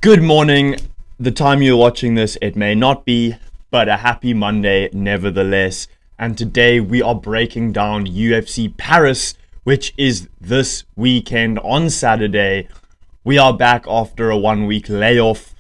Good morning. The time you're watching this, it may not be, but a happy Monday nevertheless. And today we are breaking down UFC Paris, which is this weekend on Saturday. We are back after a 1 week layoff.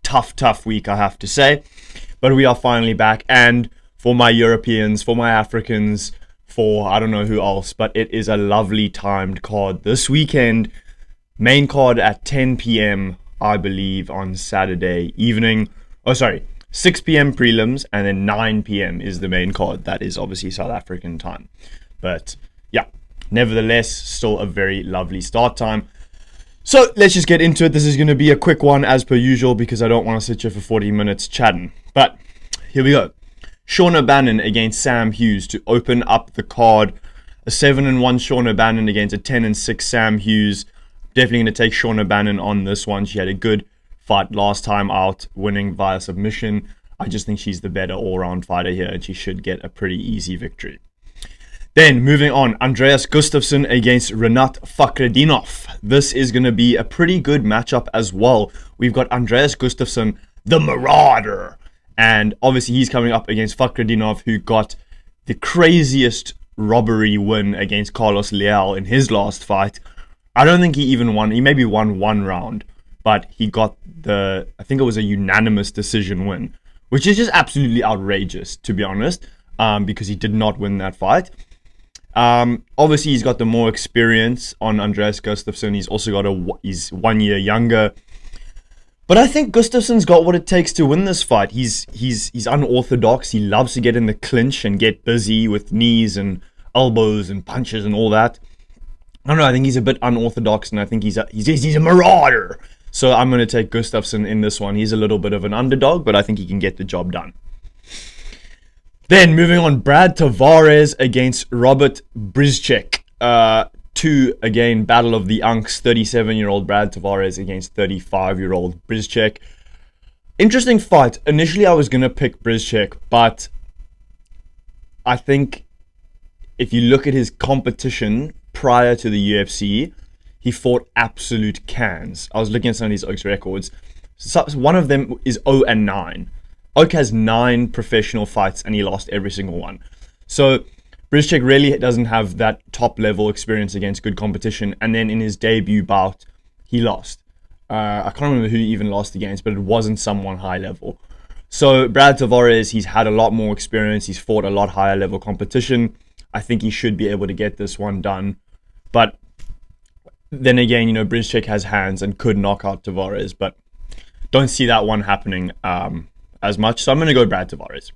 Tough week, I have to say. But we are finally back. And for my Europeans, for my Africans, for I don't know who else, but it is a lovely timed card this weekend. Main card at 10 p.m. I believe on Saturday evening. 6 p.m. prelims, and then 9 p.m. is the main card. That is obviously South African time. But yeah, nevertheless, still a very lovely start time. So let's just get into it. This is going to be a quick one as per usual because I don't want to sit here for 40 minutes chatting. But here we go. Sean O'Bannon against Sam Hughes to open up the card. A 7-1 Sean O'Bannon against a 10-6 Sam Hughes. Definitely going to take Sean O'Bannon on this one. She had a good fight last time out, winning via submission. I just think she's the better all-round fighter here, and she should get a pretty easy victory. Then, moving on, Andreas Gustafsson against Renat Fakhretdinov. This is going to be a pretty good matchup as well. We've got Andreas Gustafsson, the Marauder. And obviously, he's coming up against Fakhretdinov, who got the craziest robbery win against Carlos Leal in his last fight. I don't think he even won. He maybe won one round, but he got I think it was a unanimous decision win, which is just absolutely outrageous, to be honest, because he did not win that fight. Obviously, he's got the more experience on Andreas Gustafsson. He's also he's 1 year younger. But I think Gustafsson's got what it takes to win this fight. He's unorthodox. He loves to get in the clinch and get busy with knees and elbows and punches and all that. I don't know, I think he's a bit unorthodox, and I think he's a marauder. So I'm going to take Gustafsson in this one. He's a little bit of an underdog, but I think he can get the job done. Then moving on, Brad Tavares against Robert Brzyczek. Again, battle of the unks, 37-year-old Brad Tavares against 35-year-old Brzyczek. Interesting fight. Initially, I was going to pick Brzyczek, but I think if you look at his competition prior to the UFC, he fought absolute cans. I was looking at some of these Oaks records. So one of them is 0-9. Oak has 9 professional fights and he lost every single one. So Brzyczek really doesn't have that top level experience against good competition. And then in his debut bout, he lost. I can't remember who he even lost against, but it wasn't someone high level. So Brad Tavares, he's had a lot more experience. He's fought a lot higher level competition. I think he should be able to get this one done. But then again, Brzyczek has hands and could knock out Tavares, but don't see that one happening as much. So I'm going to go Brad Tavares.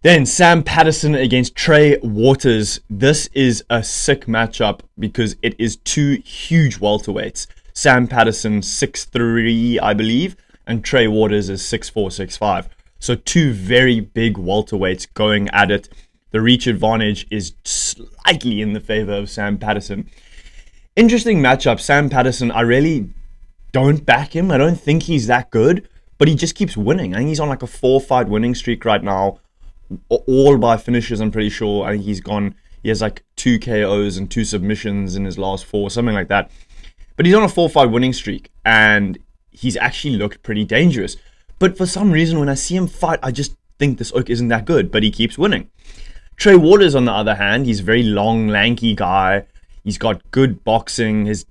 Then Sam Patterson against Trey Waters. This is a sick matchup because it is two huge welterweights. Sam Patterson 6'3", I believe, and Trey Waters is 6'4", 6'5". So two very big welterweights going at it. The reach advantage is slightly in the favor of Sam Patterson. Interesting matchup. Sam Patterson, I really don't back him. I don't think he's that good, but he just keeps winning. I think he's on like a 4-fight winning streak right now, all by finishes, I'm pretty sure. I think he has like 2 KOs and 2 submissions in his last 4, something like that. But he's on a 4-fight winning streak, and he's actually looked pretty dangerous. But for some reason, when I see him fight, I just think this Oak isn't that good, but he keeps winning. Trey Waters, on the other hand, he's a very long, lanky guy. He's got good boxing. His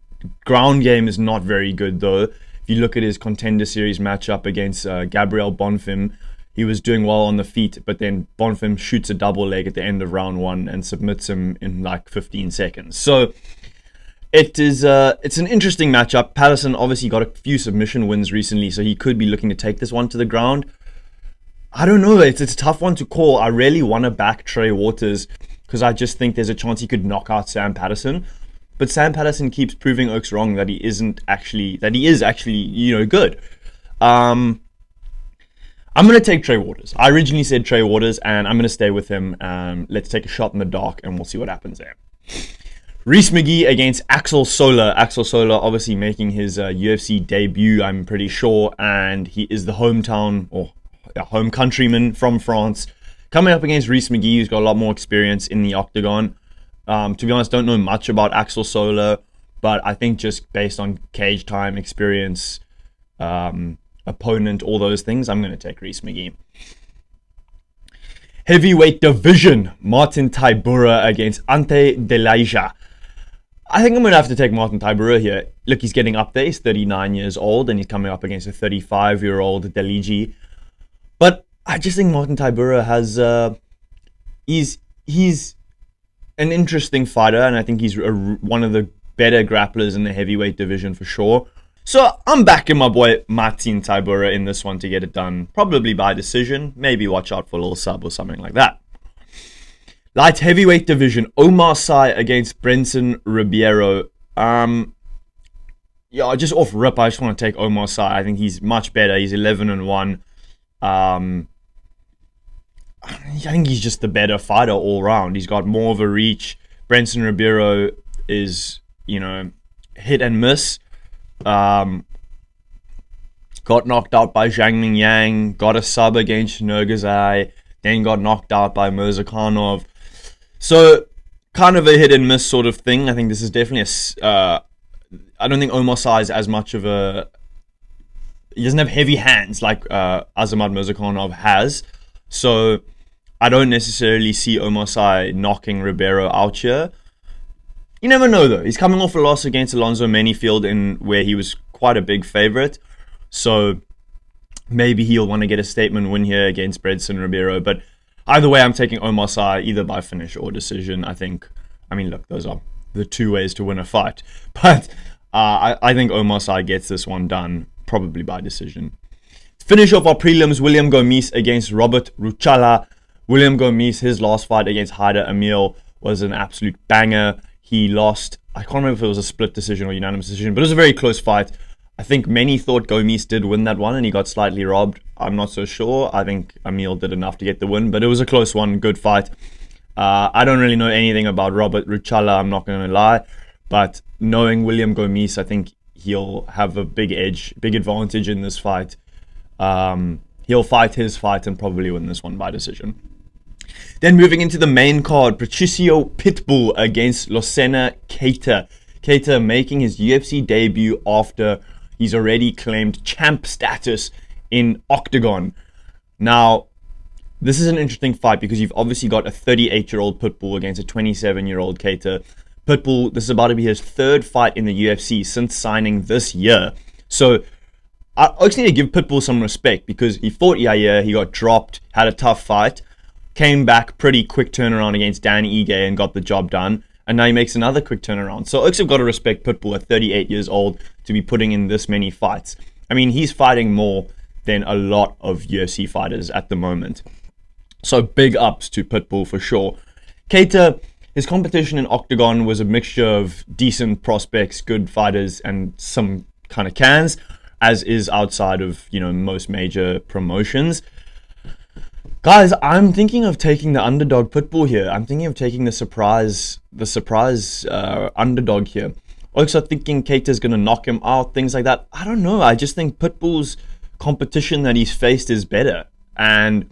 ground game is not very good, though. If you look at his Contender Series matchup against Gabriel Bonfim, he was doing well on the feet, but then Bonfim shoots a double leg at the end of round 1 and submits him in like 15 seconds. So it's an interesting matchup. Patterson obviously got a few submission wins recently, so he could be looking to take this one to the ground. I don't know. It's a tough one to call. I really want to back Trey Waters because I just think there's a chance he could knock out Sam Patterson. But Sam Patterson keeps proving Oaks wrong that he is actually good. I'm going to take Trey Waters. I originally said Trey Waters, and I'm going to stay with him. Let's take a shot in the dark, and we'll see what happens there. Reese McGee against Axel Soler. Axel Soler obviously making his UFC debut, I'm pretty sure, and he is the home countryman from France, coming up against Reese McGee, who's got a lot more experience in the octagon. To be honest, don't know much about Axel Soler, but I think just based on cage time experience, opponent, all those things, I'm going to take Reece McGee. Heavyweight division, Martin Tybura against Ante Delija. I think I'm going to have to take Martin Tybura here. Look, he's getting up there. He's 39 years old, and he's coming up against a 35-year-old Deliji. But I just think Martin Tybura has... he's an interesting fighter, and I think he's one of the better grapplers in the heavyweight division for sure. So I'm backing my boy Martin Tybura in this one to get it done, probably by decision. Maybe watch out for a little sub or something like that. Light heavyweight division, Omar Sy against Brenson Ribeiro. Yeah, just off rip, I just want to take Omar Sy. I think he's much better. He's 11-1. I think he's just the better fighter all round. He's got more of a reach. Brenson Ribeiro is, hit and miss. Got knocked out by Zhang Ming Yang, got a sub against Nurgazai, then got knocked out by Mirzakhanov. So, kind of a hit and miss sort of thing. I think this is definitely I don't think Omar Sy is as much of a... He doesn't have heavy hands like Azamat Mirzakhanov has. So, I don't necessarily see Omar Sy knocking Ribeiro out here. You never know though. He's coming off a loss against Alonzo Manyfield in where he was quite a big favorite. So maybe he'll want to get a statement win here against Brenson Ribeiro. But either way, I'm taking Omar Sy either by finish or decision. Look, those are the two ways to win a fight. But I think Omar Sy gets this one done probably by decision. Finish off our prelims, William Gomis against Robert Ruchala. William Gomis, his last fight against Haider Emil was an absolute banger. He lost, I can't remember if it was a split decision or unanimous decision, but it was a very close fight. I think many thought Gomis did win that one and he got slightly robbed. I'm not so sure. I think Emil did enough to get the win, but it was a close one, good fight. I don't really know anything about Robert Ruchala, I'm not going to lie, but knowing William Gomis, I think he'll have a big edge, big advantage in this fight. He'll fight his fight and probably win this one by decision. Then moving into the main card, Patricio Pitbull against Losena Keita. Keita making his UFC debut after he's already claimed champ status in Octagon. Now, this is an interesting fight because you've obviously got a 38-year-old Pitbull against a 27-year-old Keita. Pitbull, this is about to be his third fight in the UFC since signing this year. So, I actually need to give Pitbull some respect because he fought Yair, he got dropped, had a tough fight, came back, pretty quick turnaround against Dan Ige and got the job done. And now he makes another quick turnaround. So Oaks have got to respect Pitbull at 38 years old to be putting in this many fights. I mean, he's fighting more than a lot of UFC fighters at the moment. So big ups to Pitbull for sure. Keita, his competition in Octagon was a mixture of decent prospects, good fighters, and some kind of cans, as is outside of, most major promotions. Guys, I'm thinking of taking the underdog Pitbull here. I'm thinking of taking the surprise underdog here. Also thinking Keita's going to knock him out, things like that. I don't know. I just think Pitbull's competition that he's faced is better. And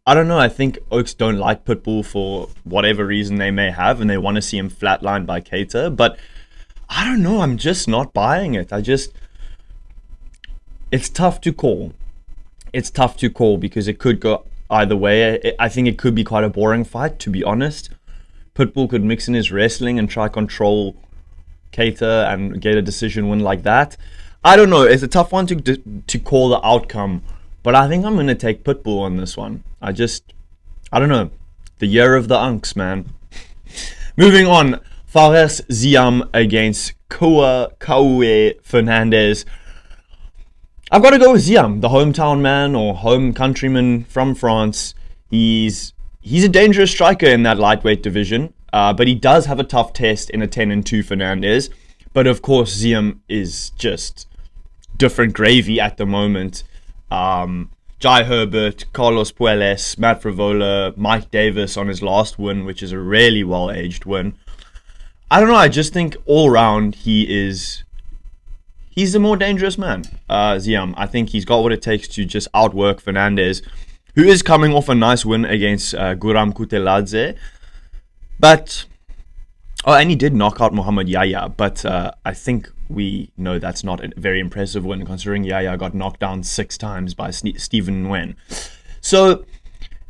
I don't know. I think Oaks don't like Pitbull for whatever reason they may have, and they want to see him flatlined by Keita. But I don't know. I'm just not buying it. It's tough to call. It's tough to call because it could go either way. I think it could be quite a boring fight, to be honest. Pitbull could mix in his wrestling and try control Keita and get a decision win like that. I don't know. It's a tough one to call the outcome, but I think I'm going to take Pitbull on this one. I don't know. The year of the Unks, man. Moving on. Fares Ziam against Kauwe Fernandez. I've got to go with Ziam, the hometown man or home countryman from France. He's a dangerous striker in that lightweight division, but he does have a tough test in a 10-2 Fernandez. But of course, Ziam is just different gravy at the moment. Jai Herbert, Carlos Puelles, Matt Frivola, Mike Davis on his last win, which is a really well-aged win. I don't know, I just think all round he's the more dangerous man, Ziam. I think he's got what it takes to just outwork Fernandez, who is coming off a nice win against Guram Kuteladze. But Oh, and he did knock out Muhammad Yahya, but I think we know that's not a very impressive win, considering Yahya got knocked down 6 times by Stephen Nguyen. So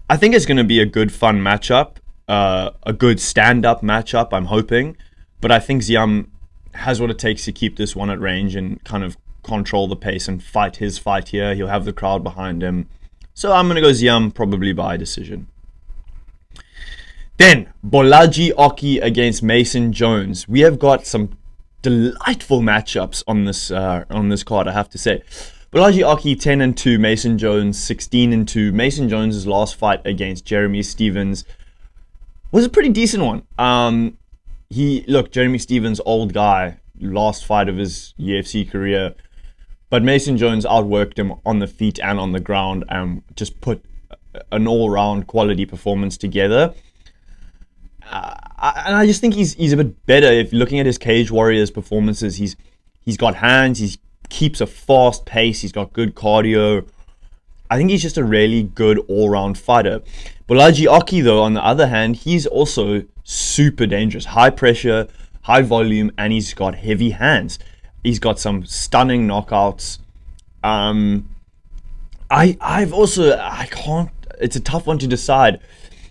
I think it's going to be a good, fun matchup, a good stand-up matchup, I'm hoping. But I think Ziam has what it takes to keep this one at range and kind of control the pace and fight his fight here. He'll have the crowd behind him. So I'm going to go Ziam probably by decision. Then, Bolaji Oki against Mason Jones. We have got some delightful matchups on this card, I have to say. Bolaji Oki 10-2, Mason Jones 16-2. Mason Jones' last fight against Jeremy Stephens was a pretty decent one. Jeremy Stephens, old guy, last fight of his UFC career, but Mason Jones outworked him on the feet and on the ground and just put an all-round quality performance together. And I just think he's a bit better. If looking at his Cage Warriors performances, he's got hands, he keeps a fast pace, he's got good cardio. I think he's just a really good all-round fighter. Bolaji Oki, though, on the other hand, he's also super dangerous. High pressure, high volume, and he's got heavy hands. He's got some stunning knockouts. It's a tough one to decide.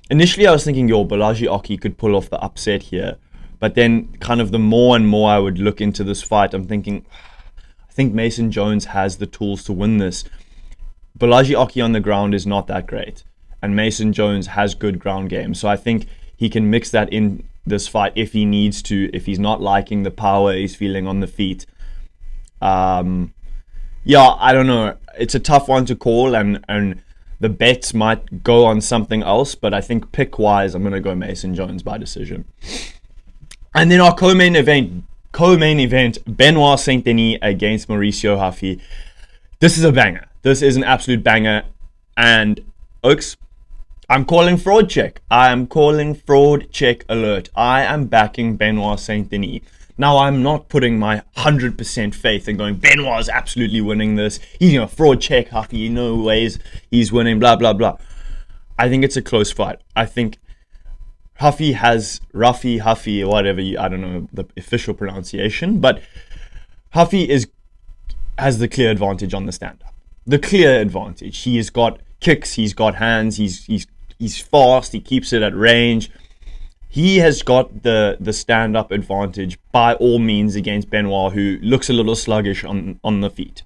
Initially, I was thinking, Bolaji Oki could pull off the upset here. But then, kind of the more and more I would look into this fight, I'm thinking, I think Mason Jones has the tools to win this. Bolaji Oki on the ground is not that great. And Mason Jones has good ground game. So I think he can mix that in this fight if he needs to, if he's not liking the power he's feeling on the feet. I don't know. It's a tough one to call, and the bets might go on something else, but I think pick-wise, I'm going to go Mason Jones by decision. And then our co-main event, Benoit Saint-Denis against Mauricio Huffy. This is a banger. This is an absolute banger. And, Oaks, I'm calling fraud check. I am calling fraud check alert. I am backing Benoit Saint-Denis. Now, I'm not putting my 100% faith and going, Benoit's absolutely winning this. He's going to fraud check Huffy. No ways he's winning, blah, blah, blah. I think it's a close fight. I think Huffy, whatever, I don't know the official pronunciation, but Huffy has the clear advantage on the stand-up. The clear advantage. He has got kicks, he's got hands, he's fast, he keeps it at range. He has got the stand-up advantage by all means against Benoit, who looks a little sluggish on the feet.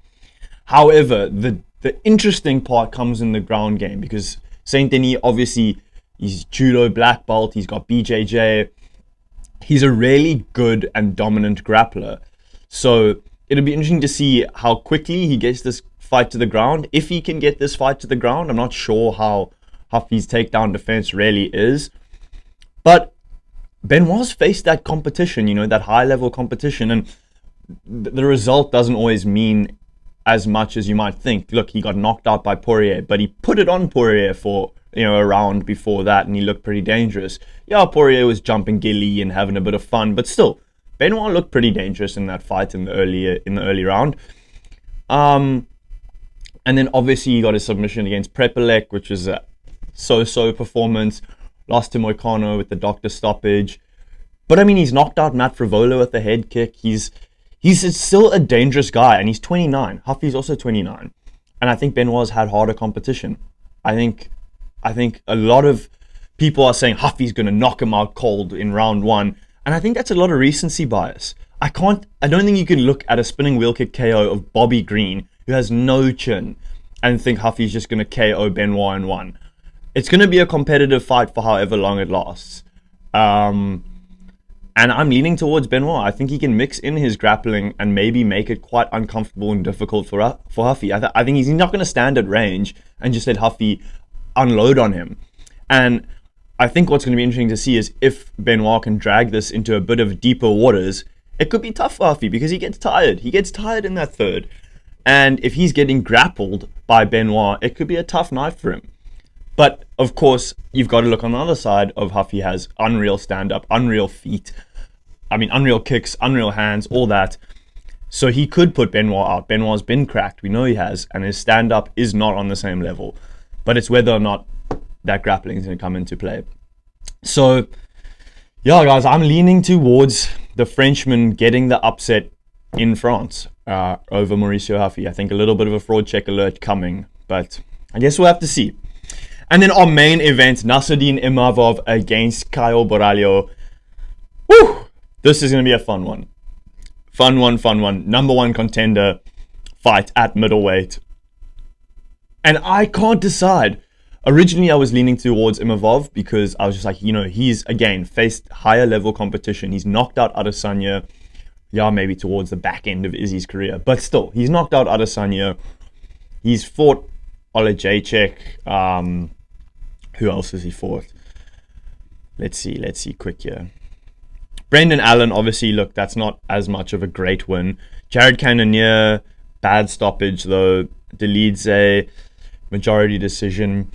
However, the interesting part comes in the ground game, because Saint-Denis, obviously, he's judo black belt, he's got BJJ. He's a really good and dominant grappler. So it'll be interesting to see how quickly he gets this fight to the ground. If he can get this fight to the ground, I'm not sure how Huffy's takedown defense really is. But Benoit's faced that competition, that high-level competition, and the result doesn't always mean as much as you might think. Look, he got knocked out by Poirier, but he put it on Poirier for a round before that, and he looked pretty dangerous. Yeah, Poirier was jumping gilly and having a bit of fun, but still, Benoit looked pretty dangerous in that fight in the early round. And then obviously he got his submission against Prepelec, which was a so-so performance. Lost to Moicano with the doctor stoppage. But I mean, he's knocked out Matt Frivola with the head kick. He's still a dangerous guy, and he's 29. Huffy's also 29. And I think Benoit's had harder competition. I think a lot of people are saying Huffy's going to knock him out cold in round 1. And I think that's a lot of recency bias. I don't think you can look at a spinning wheel kick KO of Bobby Green, who has no chin, and think Huffy's just going to KO Benoit in 1. It's going to be a competitive fight for however long it lasts. And I'm leaning towards Benoit. I think he can mix in his grappling and maybe make it quite uncomfortable and difficult for Huffy. I think he's not going to stand at range and just let Huffy unload on him. And I think what's going to be interesting to see is if Benoit can drag this into a bit of deeper waters, it could be tough for Huffy because he gets tired. He gets tired in that third. And if he's getting grappled by Benoit, it could be a tough night for him. But, of course, you've got to look on the other side of Huffy has unreal stand-up, unreal feet. Unreal kicks, unreal hands, all that. So he could put Benoit out. Benoit's been cracked. We know he has. And his stand-up is not on the same level. But it's whether or not that grappling is going to come into play. So, Yeah, guys, I'm leaning towards the Frenchman getting the upset in France over Mauricio Huffy. I think a little bit of a fraud check alert coming, but I guess we'll have to see. And then our main event, Nassourdine Imavov against Caio Borralho. Woo! This is going to be a fun one. Fun one. Number one contender fight at middleweight. And I can't decide. Originally, I was leaning towards Imavov because I was just like, he's, again, faced higher level competition. He's knocked out Adesanya. Yeah, maybe towards the back end of Izzy's career. But still, he's knocked out Adesanya. He's fought Olejniczak. Who else has he fought? Let's see quick here. Brendan Allen, obviously, look, that's not as much of a great win. Jared Cannonier, bad stoppage though. Delidze, majority decision.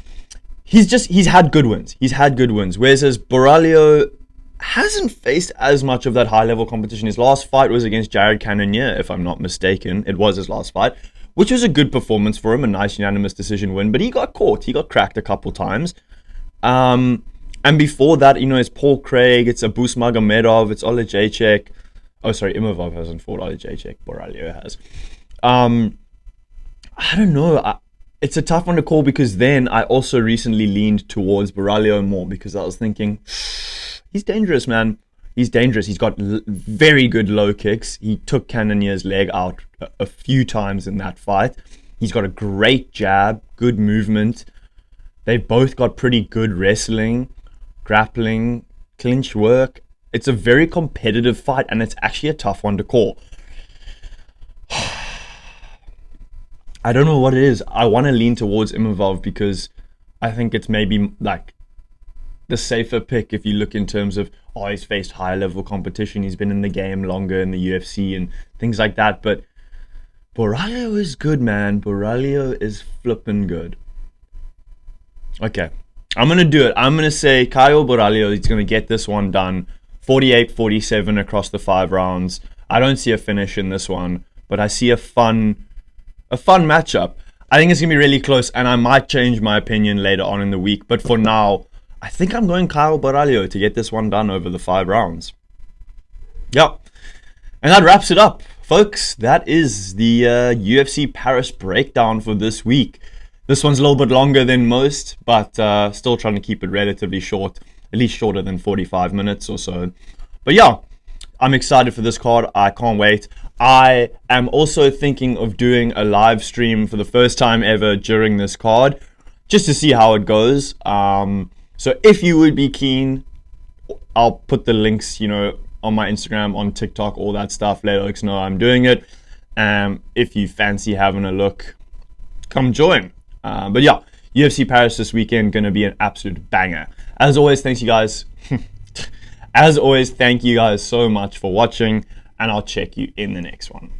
He's had good wins. Whereas Borralho hasn't faced as much of that high-level competition. His last fight was against Jared Cannonier, if I'm not mistaken. It was his last fight, which was a good performance for him, a nice unanimous decision win. But he got caught. He got cracked a couple times. And before that, it's Paul Craig, it's Abus Magomedov, it's Olejniczak. Oh, sorry, Imavov hasn't fought Olejniczak. Borralho has. I don't know. It's a tough one to call because then I also recently leaned towards Borralho more because I was thinking, he's dangerous, man. He's dangerous. He's got very good low kicks. He took Cannonier's leg out a few times in that fight. He's got a great jab, good movement. They've both got pretty good wrestling, grappling, clinch work. It's a very competitive fight and it's actually a tough one to call. I don't know what it is. I want to lean towards Imavov because I think it's maybe like the safer pick if you look in terms of, he's faced higher level competition. He's been in the game longer in the UFC and things like that. But Borralho is good, man. Borralho is flipping good. Okay, I'm going to do it. I'm going to say Caio Borralho is going to get this one done. 48-47 across the 5 rounds. I don't see a finish in this one, but I see a fun matchup. I think it's going to be really close, and I might change my opinion later on in the week. But for now, I think I'm going Caio Borralho to get this one done over the 5 rounds. Yep. And that wraps it up, folks. That is the UFC Paris breakdown for this week. This one's a little bit longer than most, but still trying to keep it relatively short, at least shorter than 45 minutes or so. But yeah, I'm excited for this card. I can't wait. I am also thinking of doing a live stream for the first time ever during this card, just to see how it goes. So if you would be keen, I'll put the links, on my Instagram, on TikTok, all that stuff. Let Oaks know I'm doing it. If you fancy having a look, come join. But yeah, UFC Paris this weekend, going to be an absolute banger. As always, thank you guys so much for watching, and I'll check you in the next one.